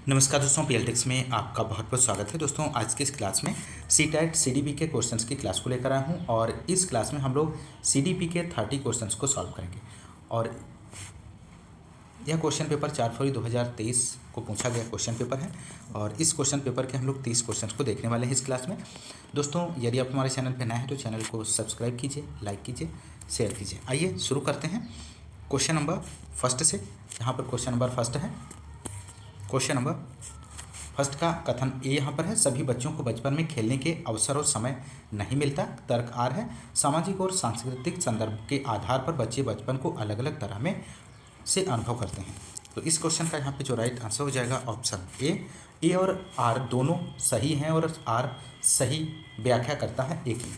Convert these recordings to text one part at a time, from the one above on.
नमस्कार दोस्तों, पीएलटेक्स में आपका बहुत बहुत स्वागत है। दोस्तों, आज की इस क्लास में सीटेट सीडीपी के क्वेश्चंस की क्लास को लेकर आया हूं और इस क्लास में हम लोग सीडीपी के 30 क्वेश्चंस को सॉल्व करेंगे। और यह क्वेश्चन पेपर 4 फरवरी 2023 को पूछा गया क्वेश्चन पेपर है और इस क्वेश्चन पेपर के हम लोग 30 क्वेश्चन को देखने वाले हैं इस क्लास में। दोस्तों, यदि आप हमारे चैनल पर नए हैं तो चैनल को सब्सक्राइब कीजिए, लाइक कीजिए, शेयर कीजिए। आइए शुरू करते हैं क्वेश्चन नंबर फर्स्ट से। यहाँ पर क्वेश्चन नंबर फर्स्ट है। क्वेश्चन नंबर फर्स्ट का कथन ए यहाँ पर है, सभी बच्चों को बचपन में खेलने के अवसर और समय नहीं मिलता। तर्क आर है, सामाजिक और सांस्कृतिक संदर्भ के आधार पर बच्चे बचपन को अलग अलग तरह में से अनुभव करते हैं। तो इस क्वेश्चन का यहाँ पे जो राइट आंसर हो जाएगा ऑप्शन ए और आर दोनों सही हैं और आर सही व्याख्या करता है एक ही।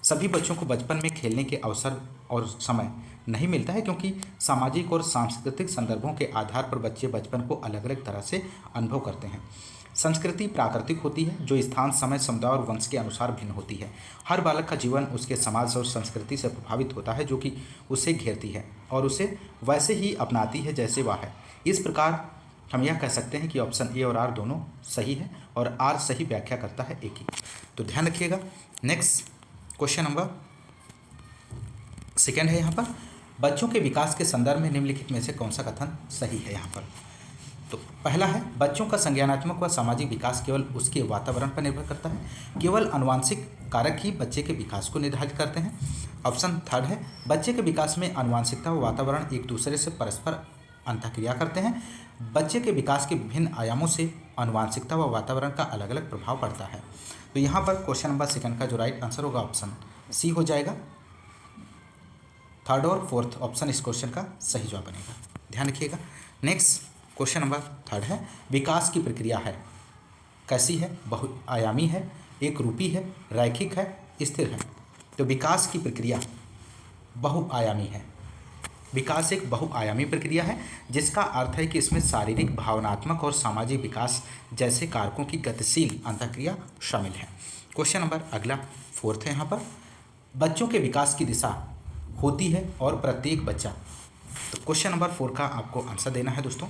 सभी बच्चों को बचपन में खेलने के अवसर और समय नहीं मिलता है क्योंकि सामाजिक और सांस्कृतिक संदर्भों के आधार पर बच्चे बचपन को अलग अलग तरह से अनुभव करते हैं। संस्कृति प्राकृतिक होती है जो स्थान, समय, समुदाय और वंश के अनुसार भिन्न होती है। हर बालक का जीवन उसके समाज और संस्कृति से प्रभावित होता है जो कि उसे घेरती है और उसे वैसे ही अपनाती है जैसे वह है। इस प्रकार हम यह कह सकते हैं कि ऑप्शन ए और आर दोनों सही है और आर सही व्याख्या करता है एक ही। तो ध्यान रखिएगा। नेक्स्ट क्वेश्चन नंबर सेकेंड है। यहाँ पर बच्चों के विकास के संदर्भ में निम्नलिखित में से कौन सा कथन सही है। यहाँ पर तो पहला है, बच्चों का संज्ञानात्मक व सामाजिक विकास केवल उसके वातावरण पर निर्भर करता है। केवल आनुवंशिक कारक ही बच्चे के विकास को निर्धारित करते हैं। ऑप्शन थर्ड है, बच्चे के विकास में आनुवंशिकता व वातावरण एक दूसरे से परस्पर अंतःक्रिया करते हैं। बच्चे के विकास के विभिन्न आयामों से आनुवंशिकता व वातावरण का अलग अलग प्रभाव पड़ता है। तो यहाँ पर क्वेश्चन नंबर सेकंड का जो राइट आंसर होगा ऑप्शन सी हो जाएगा। थर्ड और फोर्थ ऑप्शन इस क्वेश्चन का सही जवाब बनेगा। ध्यान रखिएगा। नेक्स्ट क्वेश्चन नंबर थर्ड है, विकास की प्रक्रिया है कैसी है, बहुआयामी है, एक रूपी है, रैखिक है, स्थिर है। तो विकास की प्रक्रिया बहुआयामी है। विकास एक बहुआयामी प्रक्रिया है जिसका अर्थ है कि इसमें शारीरिक, भावनात्मक और सामाजिक विकास जैसे कारकों की गतिशील अंतःक्रिया शामिल है। क्वेश्चन नंबर अगला फोर्थ है। यहाँ पर बच्चों के विकास की दिशा होती है और प्रत्येक बच्चा। तो क्वेश्चन नंबर 4 का आपको आंसर देना है दोस्तों,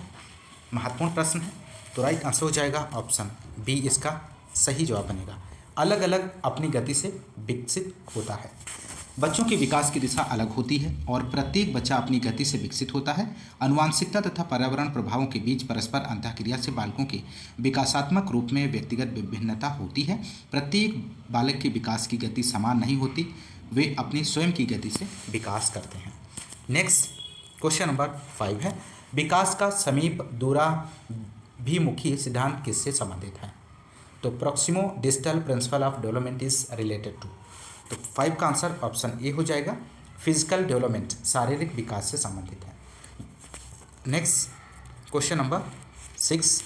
महत्वपूर्ण प्रश्न है। तो राइट आंसर हो जाएगा ऑप्शन बी, इसका सही जवाब बनेगा। अलग अलग अपनी गति से विकसित होता है। बच्चों के विकास की दिशा अलग होती है और प्रत्येक बच्चा अपनी गति से विकसित होता है। आनुवंशिकता तथा पर्यावरण प्रभावों के बीच परस्पर अंतःक्रिया से बालकों के विकासात्मक रूप में व्यक्तिगत विभिन्नता होती है। प्रत्येक बालक के विकास की गति समान नहीं होती, वे अपनी स्वयं की गति से विकास करते हैं। नेक्स्ट क्वेश्चन नंबर 5 है, विकास का समीप दूराभिमुखी सिद्धांत किससे संबंधित है। तो proximodistal principle of development is related to. तो 5 का आंसर ऑप्शन ए हो जाएगा, फिजिकल डेवलपमेंट, शारीरिक विकास से संबंधित है। नेक्स्ट क्वेश्चन नंबर 6,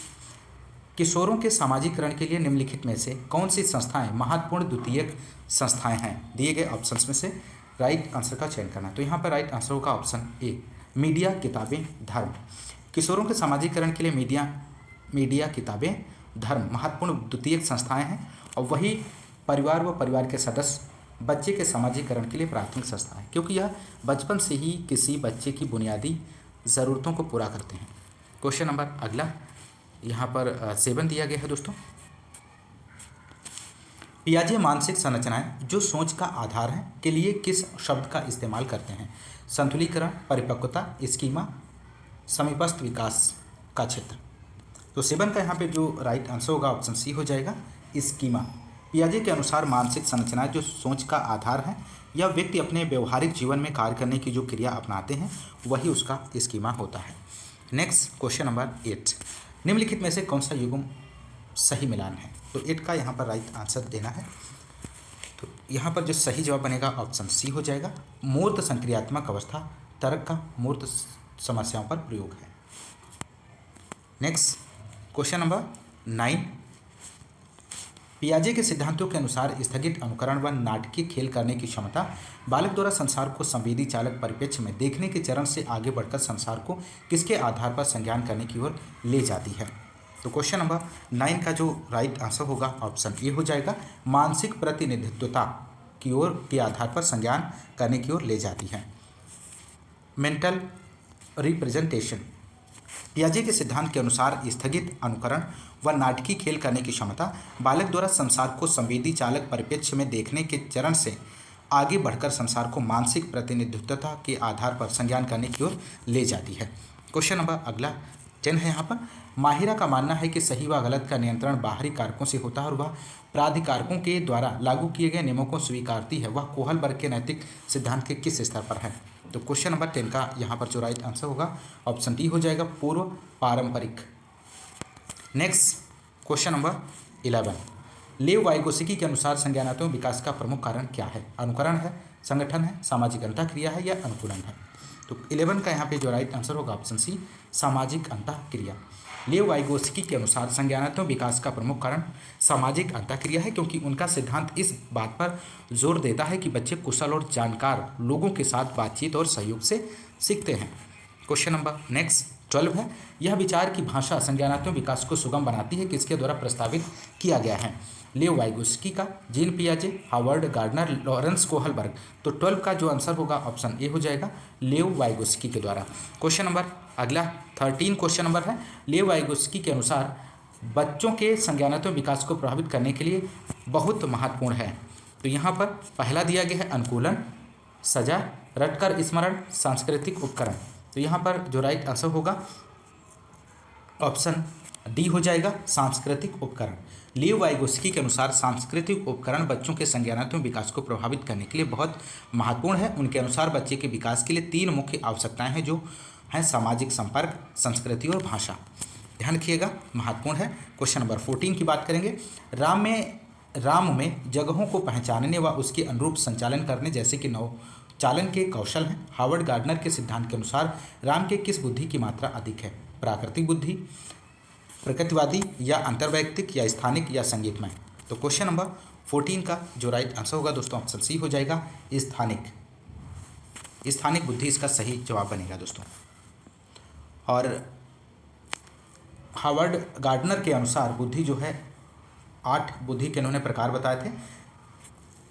किशोरों के सामाजिकरण के लिए निम्नलिखित में से कौन सी संस्थाएं महत्वपूर्ण द्वितीयक संस्थाएं हैं। दिए गए ऑप्शंस में से राइट आंसर का चयन करना है। तो यहाँ पर राइट आंसर होगा ऑप्शन ए, मीडिया, किताबें, धर्म। किशोरों के सामाजिकरण के लिए मीडिया, किताबें, धर्म महत्वपूर्ण द्वितीयक संस्थाएं हैं और वही परिवार व परिवार के सदस्य बच्चे के सामाजिकरण के लिए प्राथमिक संस्था है क्योंकि यह बचपन से ही किसी बच्चे की बुनियादी ज़रूरतों को पूरा करते हैं। क्वेश्चन नंबर अगला यहाँ पर 7 दिया गया है दोस्तों, पियाजे मानसिक संरचनाएं जो सोच का आधार है के लिए किस शब्द का इस्तेमाल करते हैं। संतुलीकरण, परिपक्वता, स्कीमा, समीपस्थ विकास का क्षेत्र। तो 7 का यहाँ पे जो राइट आंसर होगा ऑप्शन सी हो जाएगा, स्कीमा। पियाजे के अनुसार मानसिक संरचनाएं जो सोच का आधार है या व्यक्ति अपने व्यवहारिक जीवन में कार्य करने की जो क्रिया अपनाते हैं वही उसका स्कीमा होता है। नेक्स्ट क्वेश्चन नंबर 8, निम्नलिखित में से कौन सा युग्म सही मिलान है। तो 8 का यहाँ पर राइट आंसर देना है। तो यहाँ पर जो सही जवाब बनेगा ऑप्शन सी हो जाएगा, मूर्त संक्रियात्मक अवस्था तर्क का मूर्त समस्याओं पर प्रयोग है। नेक्स्ट क्वेश्चन नंबर 9, पियाजे के सिद्धांतों के अनुसार स्थगित अनुकरण व नाटकीय खेल करने की क्षमता बालक द्वारा संसार को संवेदी चालक परिप्रेक्ष्य में देखने के चरण से आगे बढ़कर संसार को किसके आधार पर संज्ञान करने की ओर ले जाती है। तो क्वेश्चन नंबर 9 का जो राइट आंसर होगा ऑप्शन ए हो जाएगा, मानसिक प्रतिनिधित्वता की ओर के आधार पर संज्ञान करने की ओर ले जाती है। मेंटल रिप्रेजेंटेशन पियाजे के सिद्धांत के अनुसार स्थगित अनुकरण व नाटकीय खेल करने की क्षमता बालक द्वारा संसार को संवेदी चालक परिप्रेक्ष्य में देखने के चरण से आगे बढ़कर संसार को मानसिक प्रतिनिधित्वता के आधार पर संज्ञान करने की ओर ले जाती है। क्वेश्चन नंबर अगला 10 है यहाँ पर। माहिरा का मानना है कि सही व गलत का नियंत्रण बाहरी कारकों से होता है और वह प्राधिकारकों के द्वारा लागू किए गए नियमों को स्वीकारती है। वह कोहलबर्ग के नैतिक सिद्धांत के किस स्तर पर है? तो क्वेश्चन नंबर 10 का यहाँ पर जो राइट आंसर होगा ऑप्शन डी हो जाएगा, पूर्व पारंपरिक। नेक्स्ट क्वेश्चन नंबर 11, लेव वाइगोत्स्की के अनुसार संज्ञानात्मक विकास का प्रमुख कारण क्या है? अनुकरण है, संगठन है, सामाजिक अंतःक्रिया है या अनुकूलन है? तो 11 का यहाँ पे जो राइट आंसर होगा ऑप्शन सी, सामाजिक अंतःक्रिया। लेव वाइगोत्स्की के अनुसार संज्ञानात्मक विकास का प्रमुख कारण सामाजिक अंतःक्रिया है, क्योंकि उनका सिद्धांत इस बात पर जोर देता है कि बच्चे कुशल और जानकार लोगों के साथ बातचीत और सहयोग से सीखते हैं। क्वेश्चन नंबर नेक्स्ट 12 है। यह विचार की भाषा संज्ञानात्मक विकास को सुगम बनाती है, किसके द्वारा प्रस्तावित किया गया है? लेव वाइगोत्स्की का, जीन पियाजे, हार्वर्ड गार्डनर, लॉरेंस कोहलबर्ग। तो 12 का जो आंसर होगा ऑप्शन ए हो जाएगा, लेव वाइगोत्स्की के द्वारा। क्वेश्चन नंबर अगला 13 क्वेश्चन नंबर है। लेव वाइगोत्स्की के अनुसार बच्चों के संज्ञानात्मक विकास को प्रभावित करने के लिए बहुत महत्वपूर्ण है। तो यहाँ पर पहला दिया गया है अनुकूलन, सजा, रटकर स्मरण, सांस्कृतिक उपकरण। तो यहाँ पर जो राइट आंसर होगा ऑप्शन डी हो जाएगा, सांस्कृतिक उपकरण। लेव वाइगोत्स्की के अनुसार सांस्कृतिक उपकरण बच्चों के संज्ञानात्मक विकास को प्रभावित करने के लिए बहुत महत्वपूर्ण है। उनके अनुसार बच्चे के विकास के लिए 3 मुख्य आवश्यकताएं हैं, जो हैं सामाजिक संपर्क, संस्कृति और भाषा। ध्यान रखिएगा, महत्वपूर्ण है। क्वेश्चन नंबर 14 की बात करेंगे। राम में जगहों को पहचानने व उसके अनुरूप संचालन करने जैसे कि नौचालन के कौशल हैं। हार्वर्ड गार्डनर के सिद्धांत के अनुसार राम के किस बुद्धि की मात्रा अधिक है? प्राकृतिक बुद्धि, प्रकृतिवादी या अंतर्वैयक्तिक या स्थानिक या संगीतमय? तो क्वेश्चन नंबर 14 का जो राइट आंसर होगा दोस्तों ऑप्शन सी हो जाएगा, स्थानिक। स्थानिक बुद्धि इसका सही जवाब बनेगा दोस्तों। और हार्वर्ड गार्डनर के अनुसार बुद्धि जो है 8 बुद्धि के उन्होंने प्रकार बताए थे।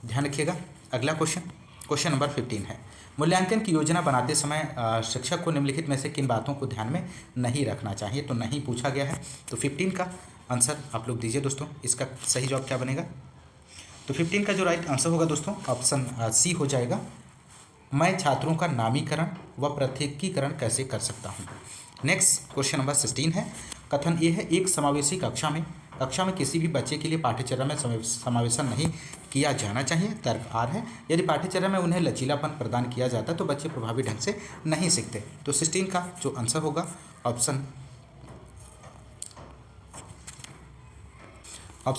ध्यान रखिएगा। अगला क्वेश्चन नंबर 15 है। मूल्यांकन की योजना बनाते समय शिक्षक को निम्नलिखित में से किन बातों को ध्यान में नहीं रखना चाहिए? तो नहीं पूछा गया है। तो 15 का आंसर आप लोग दीजिए दोस्तों, इसका सही जवाब क्या बनेगा? तो 15 का जो राइट आंसर होगा दोस्तों ऑप्शन सी हो जाएगा, मैं छात्रों का नामीकरण व प्रत्येकीकरण कैसे कर सकता हूँ। नेक्स्ट क्वेश्चन नंबर 16 है। कथन ये है, एक समावेशी कक्षा में किसी भी बच्चे के लिए पाठ्यचर्या में समावेशन नहीं किया जाना चाहिए। तर्क आर है, यदि पाठ्यचर्या में उन्हें लचीलापन प्रदान किया जाता है तो बच्चे प्रभावी ढंग से नहीं सीखते। तो 16 का जो आंसर होगा ऑप्शन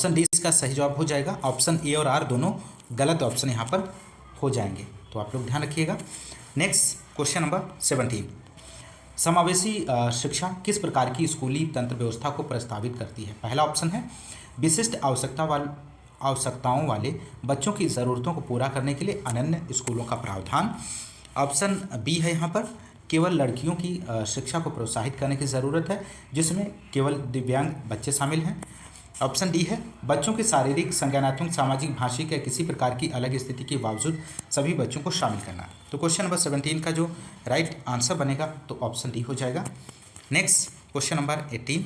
डी इसका सही जवाब हो जाएगा। ऑप्शन ए और आर दोनों गलत ऑप्शन यहाँ पर हो जाएंगे, तो आप लोग ध्यान रखिएगा। नेक्स्ट क्वेश्चन नंबर 17, समावेशी शिक्षा किस प्रकार की स्कूली तंत्र व्यवस्था को प्रस्तावित करती है? पहला ऑप्शन है, विशिष्ट आवश्यकताओं वाले बच्चों की ज़रूरतों को पूरा करने के लिए अनन्य स्कूलों का प्रावधान। ऑप्शन बी है यहाँ पर, केवल लड़कियों की शिक्षा को प्रोत्साहित करने की ज़रूरत है जिसमें केवल दिव्यांग बच्चे शामिल हैं। ऑप्शन डी है, बच्चों के शारीरिक, संज्ञानात्मक, सामाजिक, भाषिक या किसी प्रकार की अलग स्थिति के बावजूद सभी बच्चों को शामिल करना। तो क्वेश्चन नंबर 17 का जो राइट आंसर बनेगा तो ऑप्शन डी हो जाएगा। नेक्स्ट क्वेश्चन नंबर 18,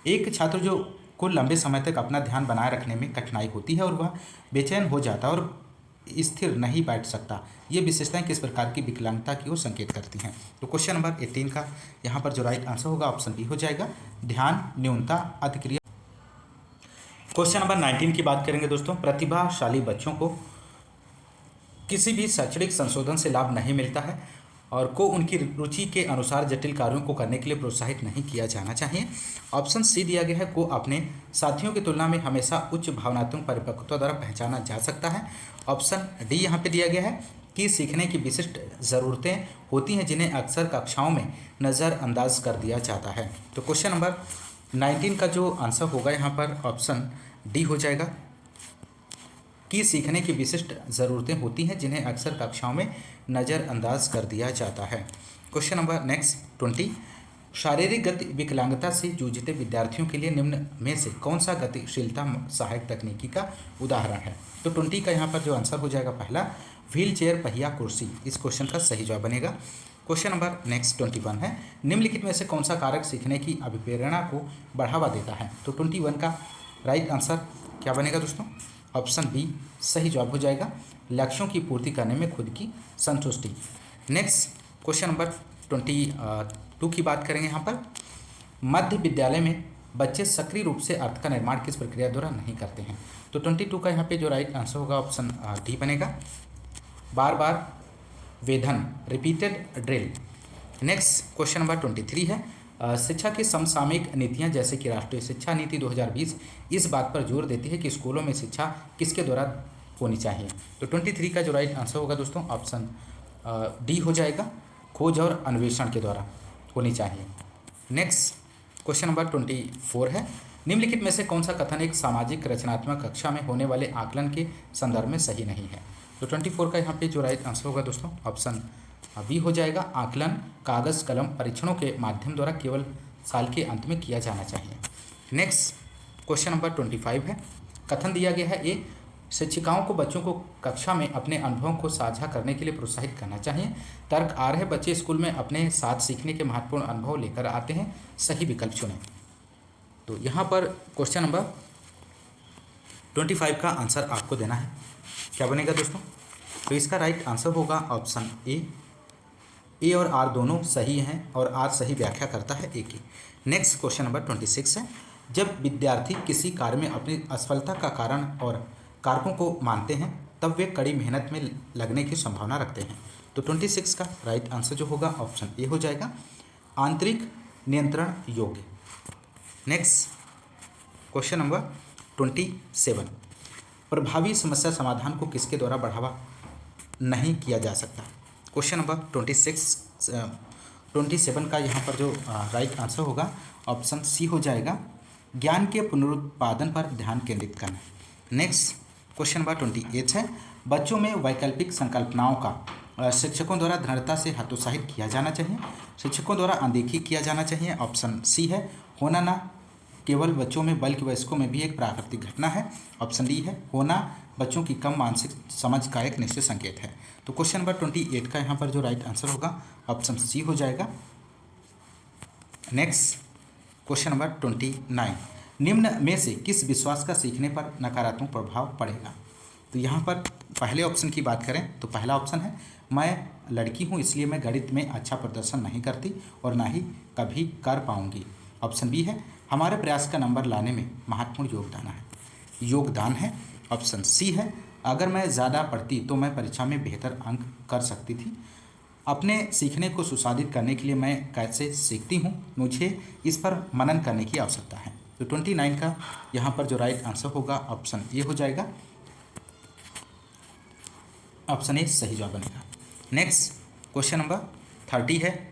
एक छात्र जो को लंबे समय तक अपना ध्यान बनाए रखने में कठिनाई होती है और वह बेचैन हो जाता है और स्थिर नहीं बैठ सकता, ये विशेषताएं किस प्रकार की विकलांगता की ओर संकेत करती हैं? तो क्वेश्चन नंबर 18 का यहाँ पर जो राइट आंसर होगा ऑप्शन बी हो जाएगा, ध्यान न्यूनता अतिक्रिया। क्वेश्चन नंबर 19 की बात करेंगे दोस्तों। प्रतिभाशाली बच्चों को किसी भी शैक्षणिक संशोधन से लाभ नहीं मिलता है और को उनकी रुचि के अनुसार जटिल कार्यों को करने के लिए प्रोत्साहित नहीं किया जाना चाहिए। ऑप्शन सी दिया गया है, को अपने साथियों की तुलना में हमेशा उच्च भावनात्मक परिपक्वता द्वारा पहचाना जा सकता है। ऑप्शन डी यहाँ पे दिया गया है कि सीखने की विशिष्ट ज़रूरतें होती हैं जिन्हें अक्सर कक्षाओं में नज़रअंदाज कर दिया जाता है। तो क्वेश्चन नंबर 19 का जो आंसर होगा यहाँ पर ऑप्शन डी हो जाएगा कि सीखने की विशिष्ट ज़रूरतें होती हैं जिन्हें अक्सर कक्षाओं में नज़रअंदाज कर दिया जाता है। क्वेश्चन नंबर नेक्स्ट 20, शारीरिक गति विकलांगता से जूझते विद्यार्थियों के लिए निम्न में से कौन सा गतिशीलता सहायक तकनीकी का उदाहरण है? तो 20 का यहाँ पर जो आंसर हो जाएगा पहला, व्हील चेयर पहिया कुर्सी, इस क्वेश्चन का सही जवाब बनेगा। क्वेश्चन नंबर नेक्स्ट 21 है, निम्नलिखित में से कौन सा कारक सीखने की अभिप्रेरणा को बढ़ावा देता है? तो 21 का राइट आंसर क्या बनेगा दोस्तों? ऑप्शन बी सही जवाब हो जाएगा, लक्ष्यों की पूर्ति करने में खुद की संतुष्टि। नेक्स्ट क्वेश्चन नंबर 22 की बात करेंगे। यहाँ पर मध्य विद्यालय में बच्चे सक्रिय रूप से अर्थ का निर्माण किस प्रक्रिया द्वारा नहीं करते हैं? तो 22 का यहाँ पे जो राइट आंसर होगा ऑप्शन डी बनेगा, बार बार वेधन, repeated drill. Next question number 23 है, शिक्षा की समसामयिक नीतियां जैसे कि राष्ट्रीय शिक्षा नीति 2020 इस बात पर जोर देती है कि स्कूलों में शिक्षा किसके द्वारा होनी चाहिए? तो 23 का जो राइट आंसर होगा दोस्तों ऑप्शन डी हो जाएगा, खोज और अन्वेषण के द्वारा होनी चाहिए। नेक्स्ट क्वेश्चन नंबर 24 है, निम्नलिखित में से कौन सा कथन एक सामाजिक रचनात्मक कक्षा में होने वाले आकलन के संदर्भ में सही नहीं है? तो 24 का यहाँ पे जो राइट आंसर होगा दोस्तों ऑप्शन बी हो जाएगा, आकलन कागज कलम परीक्षणों के माध्यम द्वारा केवल साल के अंत में किया जाना चाहिए। नेक्स्ट क्वेश्चन नंबर 25 है, कथन दिया गया है, ए शिक्षिकाओं को बच्चों को कक्षा में अपने अनुभवों को साझा करने के लिए प्रोत्साहित करना चाहिए। तर्क आ रहे बच्चे स्कूल में अपने साथ सीखने के महत्वपूर्ण अनुभव लेकर आते हैं, सही विकल्प चुनें। तो यहाँ पर क्वेश्चन नंबर 25 का आंसर आपको देना है, क्या बनेगा दोस्तों? तो इसका राइट आंसर होगा ऑप्शन ए और आर दोनों सही हैं और आर सही व्याख्या करता है ए की। नेक्स्ट क्वेश्चन नंबर 26 है, जब विद्यार्थी किसी कार्य में अपनी असफलता का कारण और कारकों को मानते हैं तब वे कड़ी मेहनत में लगने की संभावना रखते हैं। तो 26 का राइट आंसर जो होगा ऑप्शन ए हो जाएगा, आंतरिक नियंत्रण योग्य। नेक्स्ट क्वेश्चन नंबर 27, प्रभावी समस्या समाधान को किसके द्वारा बढ़ावा नहीं किया जा सकता? क्वेश्चन नंबर 27 का यहाँ पर जो राइट आंसर होगा ऑप्शन सी हो जाएगा, ज्ञान के पुनरुत्पादन पर ध्यान केंद्रित करना। नेक्स्ट क्वेश्चन नंबर 28 है, बच्चों में वैकल्पिक संकल्पनाओं का शिक्षकों द्वारा दृढ़ता से हतोत्साहित किया जाना चाहिए, शिक्षकों द्वारा अनदेखी किया जाना चाहिए। ऑप्शन सी है, होना ना केवल बच्चों में बल्कि वयस्कों में भी एक प्राकृतिक घटना है। ऑप्शन डी है, होना बच्चों की कम मानसिक समझ का एक निश्चित संकेत है। तो क्वेश्चन नंबर 28 का यहाँ पर जो राइट आंसर होगा ऑप्शन सी हो जाएगा। नेक्स्ट क्वेश्चन नंबर 29, निम्न में से किस विश्वास का सीखने पर नकारात्मक प्रभाव पड़ेगा? तो यहाँ पर पहले ऑप्शन की बात करें तो पहला ऑप्शन है, मैं लड़की हूँ इसलिए मैं गणित में अच्छा प्रदर्शन नहीं करती और ना ही कभी कर पाऊँगी। ऑप्शन बी है, हमारे प्रयास का नंबर लाने में महत्वपूर्ण योगदान है। ऑप्शन सी है, अगर मैं ज़्यादा पढ़ती तो मैं परीक्षा में बेहतर अंक कर सकती थी। अपने सीखने को सुसाधित करने के लिए मैं कैसे सीखती हूँ, मुझे इस पर मनन करने की आवश्यकता है। तो 29 का यहाँ पर जो राइट आंसर होगा ऑप्शन ए हो जाएगा, ऑप्शन ए सही जवाब बनेगा। नेक्स्ट क्वेश्चन नंबर 30 है,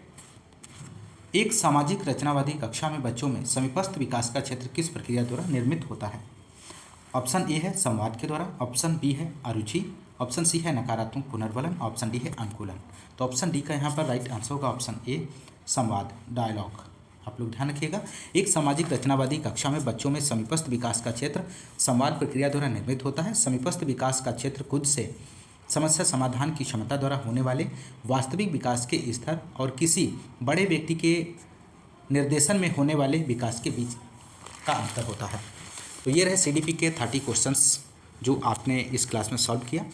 एक सामाजिक रचनावादी कक्षा में बच्चों में समीपस्थ विकास का क्षेत्र किस प्रक्रिया द्वारा निर्मित होता है? ऑप्शन ए है संवाद के द्वारा, ऑप्शन बी है अरुचि, ऑप्शन सी है नकारात्मक पुनर्बलन, ऑप्शन डी है अनुकूलन। तो ऑप्शन डी का यहाँ पर राइट आंसर होगा ऑप्शन ए संवाद, डायलॉग। आप लोग ध्यान रखिएगा, एक सामाजिक रचनावादी कक्षा में बच्चों में समीपस्थ विकास का क्षेत्र संवाद प्रक्रिया द्वारा निर्मित होता है। समीपस्थ विकास का क्षेत्र खुद से समस्या समाधान की क्षमता द्वारा होने वाले वास्तविक विकास के स्तर और किसी बड़े व्यक्ति के निर्देशन में होने वाले विकास के बीच का अंतर होता है। तो ये रहे CDP के 30 क्वेश्चंस जो आपने इस क्लास में सॉल्व किया।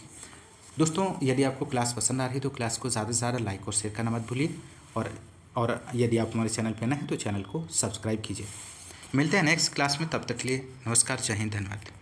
दोस्तों यदि आपको क्लास पसंद आ रही है तो क्लास को ज़्यादा से ज़्यादा लाइक और शेयर करना मत भूलिए, और यदि आप हमारे चैनल पर नए हैं तो चैनल को सब्सक्राइब कीजिए। मिलते हैं नेक्स्ट क्लास में, तब तक के लिए नमस्कार, जय हिंद, धन्यवाद।